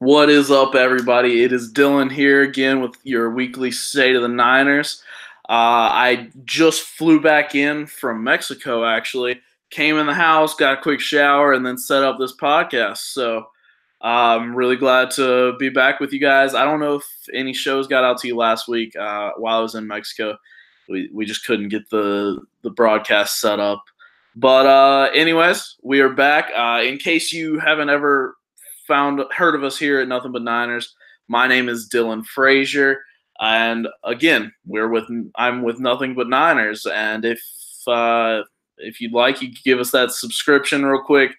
What is up, everybody? It is Dylan here again with your weekly State of the Niners. I just flew back in from Mexico, actually. Came in the house, got a quick shower, and then set up this podcast. So I'm really glad to be back with you guys. I don't know if any shows got out to you last week while I was in Mexico. We just couldn't get the broadcast set up. But anyways, we are back. In case you haven't ever heard of us here at Nothing But Niners, my name is Dylan Frazier, and again, I'm with Nothing But Niners. And if you'd like, you can give us that subscription real quick.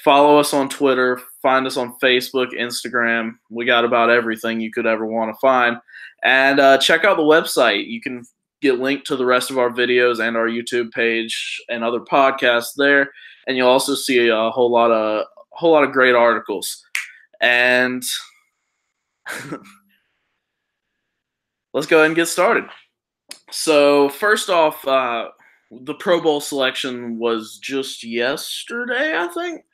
Follow us on Twitter, find us on Facebook, Instagram. We got about everything you could ever want to find. And check out the website. You can get linked to the rest of our videos and our YouTube page and other podcasts there. And you'll also see a whole lot of great articles. And let's go ahead and get started. So first off, the Pro Bowl selection was just yesterday, I think.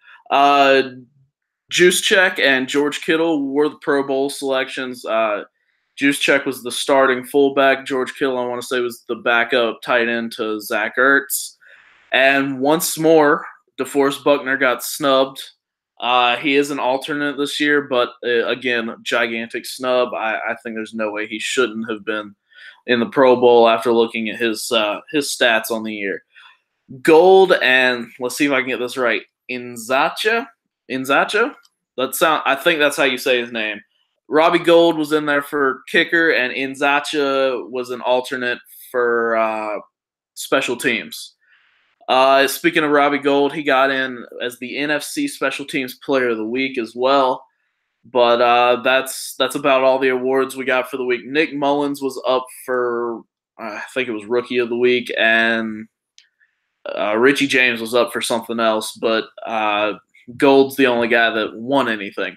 Juszczyk and George Kittle were the Pro Bowl selections. Juszczyk was the starting fullback. George Kittle, I want to say, was the backup tight end to Zach Ertz. And once more, DeForest Buckner got snubbed. He is an alternate this year, but again, gigantic snub. I think there's no way he shouldn't have been in the Pro Bowl after looking at his stats on the year. Gold and let's see if I can get this right. Inzacha? I think that's how you say his name. Robbie Gold was in there for kicker, and Inzacha was an alternate for special teams. Speaking of Robbie Gold, he got in as the NFC Special Teams Player of the Week as well. But that's about all the awards we got for the week. Nick Mullins was up for, I think it was Rookie of the Week, and Richie James was up for something else. But Gold's the only guy that won anything.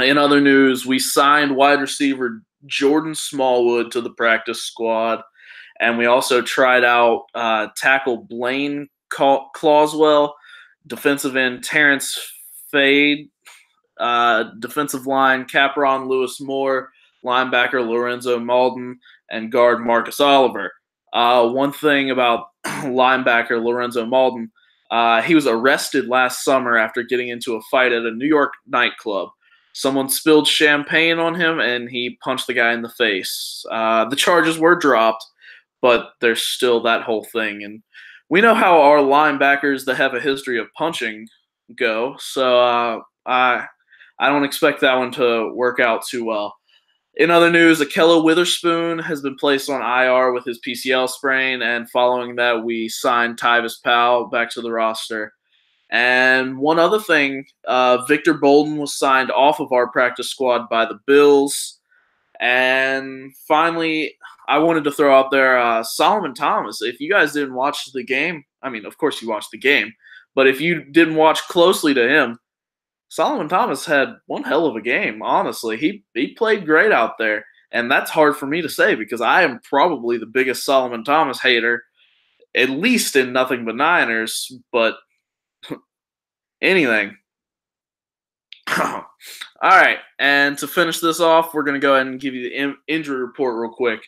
In other news, we signed wide receiver Jordan Smallwood to the practice squad. And we also tried out tackle Blaine Clauswell, defensive end Terrence Fade, defensive line Capron Lewis Moore, linebacker Lorenzo Malden, and guard Marcus Oliver. One thing about linebacker Lorenzo Malden, he was arrested last summer after getting into a fight at a New York nightclub. Someone spilled champagne on him, and he punched the guy in the face. The charges were dropped, but there's still that whole thing. And we know how our linebackers that have a history of punching go, so I don't expect that one to work out too well. In other news, Ahkello Witherspoon has been placed on IR with his PCL sprain, and following that, we signed Tyvis Powell back to the roster. And one other thing, Victor Bolden was signed off of our practice squad by the Bills. And finally, I wanted to throw out there Solomon Thomas. If you guys didn't watch the game, I mean, of course you watched the game, but if you didn't watch closely to him, Solomon Thomas had one hell of a game, honestly. He played great out there, and that's hard for me to say because I am probably the biggest Solomon Thomas hater, at least in Nothing But Niners, but anything. All right, and to finish this off, we're going to go ahead and give you the injury report real quick.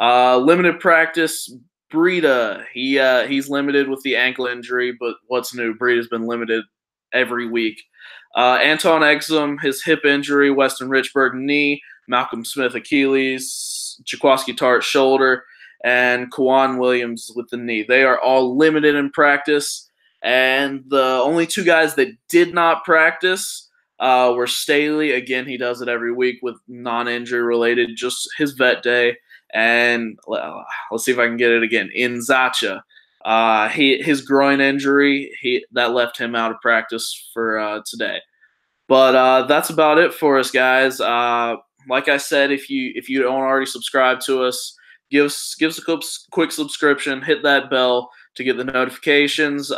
Limited practice, Breida. He's limited with the ankle injury, but what's new? Breida's been limited every week. Anton Exum, his hip injury, Weston Richburg knee, Malcolm Smith Achilles, Jaquaski Tart shoulder, and Kwan Williams with the knee. They are all limited in practice, and the only two guys that did not practice were Staley. Again, he does it every week with non-injury related, just his vet day. And let's see if I can get it again. Inzacha. His groin injury, that left him out of practice for today. But that's about it for us, guys. Like I said, if you don't already subscribe to us, give us a quick subscription, hit that bell to get the notifications.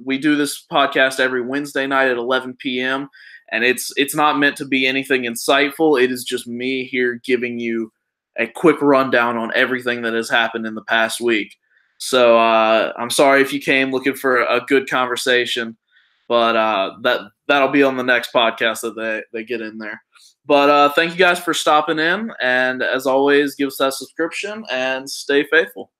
We do this podcast every Wednesday night at 11 p.m., and it's not meant to be anything insightful. It is just me here giving you a quick rundown on everything that has happened in the past week. So I'm sorry if you came looking for a good conversation. But that'll be on the next podcast that they get in there. But thank you guys for stopping in. And as always, give us that subscription and stay faithful.